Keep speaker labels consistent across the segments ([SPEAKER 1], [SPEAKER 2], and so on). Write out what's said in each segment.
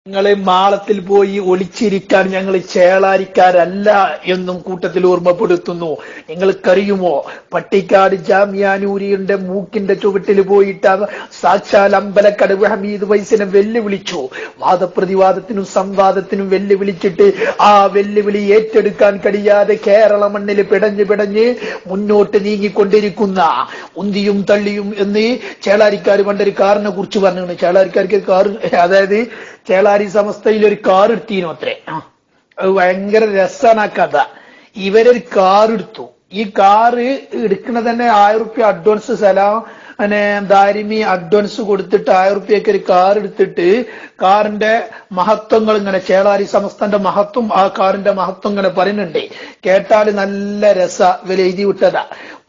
[SPEAKER 1] ഞങ്ങളെ മാളത്തിൽ പോയി ഒളിച്ചിരിക്കാൻ ഞങ്ങൾ ചേളാരിക്കാരല്ല എന്നും കൂട്ടത്തിൽ ഓർമ്മപ്പെടുത്തുന്നു. നിങ്ങൾക്കറിയുമോ, പട്ടിക്കാട് ജാമ്യാനൂരിയുടെ മൂക്കിന്റെ ചുവട്ടിൽ പോയിട്ട് സാക്ഷാൽ അമ്പലക്കടവ് ഹമീദ് വൈസിനെ വെല്ലുവിളിച്ചു. വാദപ്രതിവാദത്തിനും സംവാദത്തിനും വെല്ലുവിളിച്ചിട്ട് ആ വെല്ലുവിളി ഏറ്റെടുക്കാൻ കഴിയാതെ കേരള മണ്ണിൽ പിടഞ്ഞ് മുന്നോട്ട് നീങ്ങിക്കൊണ്ടിരിക്കുന്ന ഉന്തിയും തള്ളിയും എന്ന് ചേളാരിക്കാർ പണ്ടൊരു കാറിനെ കുറിച്ച് പറഞ്ഞു. ചേളാരിക്കാർക്ക് കാർ, അതായത് ചേളാരി സമസ്തയിൽ ഒരു കാർ എടുത്തീനു അത്രേ. അത് ഭയങ്കര രസാണ് ആ കഥ. ഇവരൊരു കാർ എടുത്തു. ഈ കാറ് എടുക്കണ തന്നെ 1000 റുപ്യ അഡ്വാൻസ് ദാരിമി അഡ്വാൻസ് കൊടുത്തിട്ട് 1000 റുപ്യക്ക് ഒരു കാർ എടുത്തിട്ട് കാറിന്റെ മഹത്വങ്ങൾ ഇങ്ങനെ, ചേളാരി സമസ്തന്റെ മഹത്വം, ആ കാറിന്റെ മഹത്വം ഇങ്ങനെ പറയുന്നുണ്ട്. കേട്ടാല് നല്ല രസ. ഇവര് എഴുതി വിട്ടതാ.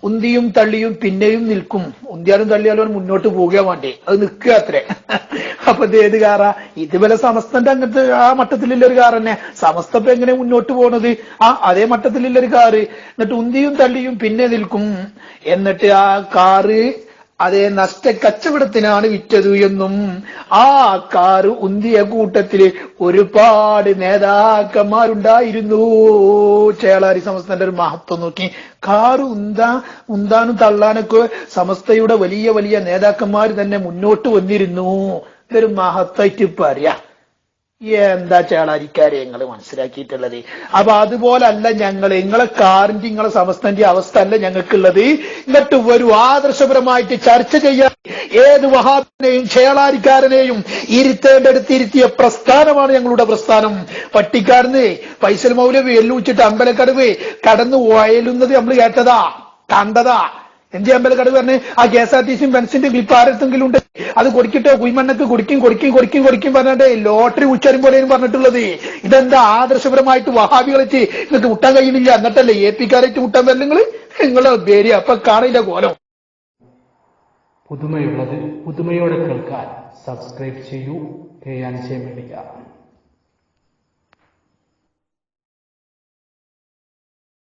[SPEAKER 1] ഉന്തിയും തള്ളിയും പിന്നെയും നിൽക്കും. ഉന്തിയാലും തള്ളിയാലും മുന്നോട്ട് പോകുക വേണ്ടേ, അത് നിൽക്കുക അത്രേ. അപ്പൊ ഇത് ഏത് കാറാ? ഇതുപോലെ സമസ്തന്റെ അങ്ങനത്തെ ആ മട്ടത്തിലുള്ള ഒരു കാർ തന്നെ. സമസ്ത ഇപ്പൊ എങ്ങനെ മുന്നോട്ട് പോണത്? അതേ മട്ടത്തിലുള്ള ഒരു കാറ്. എന്നിട്ട് ഉന്തിയും തള്ളിയും പിന്നെ നിൽക്കും. എന്നിട്ട് ആ കാറ് അതേ നഷ്ടക്കച്ചവടത്തിനാണ് വിറ്റത് എന്നും, ആ കാറ് ഉന്തിയ കൂട്ടത്തില് ഒരുപാട് നേതാക്കന്മാരുണ്ടായിരുന്നു. ചേളാരി സമസ്തന്റെ ഒരു മഹത്വം നോക്കി. കാറ് ഉന്താനും തള്ളാനൊക്കെ സമസ്തയുടെ വലിയ വലിയ നേതാക്കന്മാർ തന്നെ മുന്നോട്ട് വന്നിരുന്നു. ഇതൊരു മഹത്തായിട്ട് പറയാ. എന്താ ചേളാരിക്കാരെ നിങ്ങൾ മനസ്സിലാക്കിയിട്ടുള്ളത്? അപ്പൊ അതുപോലല്ല നിങ്ങളെ കാറിന്റെ നിങ്ങളെ സമസ്തന്റെ അവസ്ഥ അല്ല ഞങ്ങൾക്കുള്ളത്. എന്നിട്ട് ഒരു ആദർശപരമായിട്ട് ചർച്ച ചെയ്യാൻ ഏത് വഹാബിനെയും ചേളാരിക്കാരനെയും ഇരുത്തേണ്ടടുത്ത് ഇരുത്തിയ പ്രസ്ഥാനമാണ് ഞങ്ങളുടെ പ്രസ്ഥാനം. പട്ടിക്കാരന് ഫൈസൽ മൗലവി എല്ലൂച്ചിട്ട് അമ്പലക്കടവ് കടന്നു വയലുന്നത് നമ്മൾ കേട്ടതാ, കണ്ടതാ. എന്ത് അമ്പലക്കടവ് പറഞ്ഞ് ആ KSRTC ബെൻസിന്റെ ക്ലിപ്പ് ആരെടുത്തെങ്കിലും ഉണ്ട്? അത് കൊടുക്കിട്ടോ, കുയ്മണ്ണക്ക് കൊടുക്കും പറഞ്ഞിട്ട് ലോട്ടറി ഉച്ചാരും പോലെയും പറഞ്ഞിട്ടുള്ളത്. ഇതെന്താ ആദർശപരമായിട്ട് വഹാബികളെത്തി നിങ്ങൾക്ക് മുട്ടാൻ കഴിയുന്നില്ല? എന്നിട്ടല്ലേ AP-ക്കാരായിട്ട് മുട്ടാൻ വരല് നിങ്ങളെ പേര്? അപ്പൊ കാണില്ല കോലം.
[SPEAKER 2] പുതുമയുള്ളത് പുതുമയോടെ കേൾക്കാൻ സബ്സ്ക്രൈബ് ചെയ്യൂ. മീഡിയ.